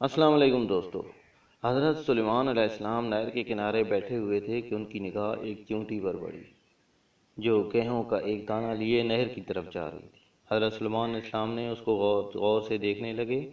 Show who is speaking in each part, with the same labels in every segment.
Speaker 1: السلام علیکم دوستو۔ حضرت سلیمان علیہ السلام نہر کے کنارے بیٹھے ہوئے تھے کہ ان کی نگاہ ایک چیونٹی پر پڑی جو گیہوں کا ایک دانہ لیے نہر کی طرف جا رہی تھی۔ حضرت سلیمان علیہ السلام نے اس کو غور سے دیکھنے لگے۔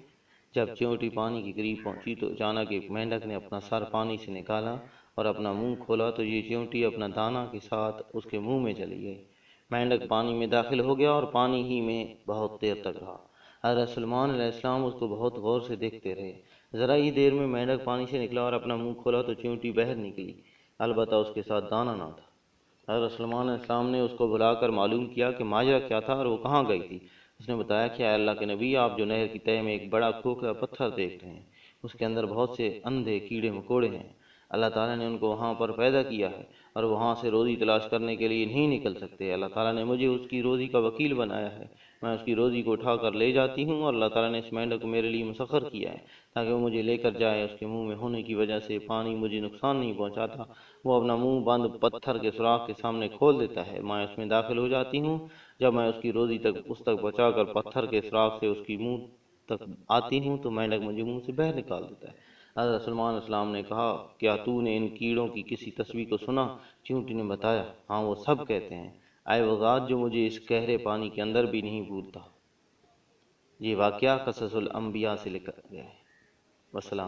Speaker 1: جب چیونٹی پانی کے قریب پہنچی تو اچانک ایک مینڈک نے اپنا سر پانی سے نکالا اور اپنا منہ کھولا تو یہ چیونٹی اپنا دانہ کے ساتھ اس کے منہ میں چلی گئی۔ مینڈک پانی میں داخل ہو گیا اور پانی ہی میں بہت دیر تک رہا۔ حضرت سلیمان علیہ السلام اس کو بہت غور سے دیکھتے رہے۔ ذرا ہی دیر میں مینڈک پانی سے نکلا اور اپنا منہ کھولا تو چیونٹی باہر نکلی، البتہ اس کے ساتھ دانہ نہ تھا۔ حضرت سلیمان علیہ السلام نے اس کو بلا کر معلوم کیا کہ ماجرا کیا تھا اور وہ کہاں گئی تھی۔ اس نے بتایا کہ اے اللہ کے نبی، آپ جو نہر کی تہہ میں ایک بڑا کھوکھلا پتھر دیکھ رہے ہیں، اس کے اندر بہت سے اندھے کیڑے مکوڑے ہیں۔ اللہ تعالیٰ نے ان کو وہاں پر پیدا کیا ہے اور وہاں سے روزی تلاش کرنے کے لیے نہیں نکل سکتے۔ اللہ تعالیٰ نے مجھے اس کی روزی کا وکیل بنایا ہے۔ میں اس کی روزی کو اٹھا کر لے جاتی ہوں اور اللہ تعالیٰ نے اس مینڈک کو میرے لیے مسخر کیا ہے تاکہ وہ مجھے لے کر جائے۔ اس کے منہ میں ہونے کی وجہ سے پانی مجھے نقصان نہیں پہنچاتا۔ وہ اپنا منہ بند پتھر کے سوراخ کے سامنے کھول دیتا ہے، میں اس میں داخل ہو جاتی ہوں۔ جب میں اس کی روزی اس تک پہنچا کر پتھر کے سوراخ سے اس کی منہ تک آتی ہوں تو مینڈک مجھے منہ سے باہر نکال دیتا ہے۔ حضرت سلیمان علیہ السلام نے کہا، کیا تو نے ان کیڑوں کی کسی تسبیح کو سنا؟ چیونٹی نے بتایا، ہاں وہ سب کہتے ہیں، اے وہ ذات جو مجھے اس گہرے پانی کے اندر بھی نہیں بھولتا۔ یہ واقعہ قصص الانبیاء سے لکھا گیا ہے۔ والسلام۔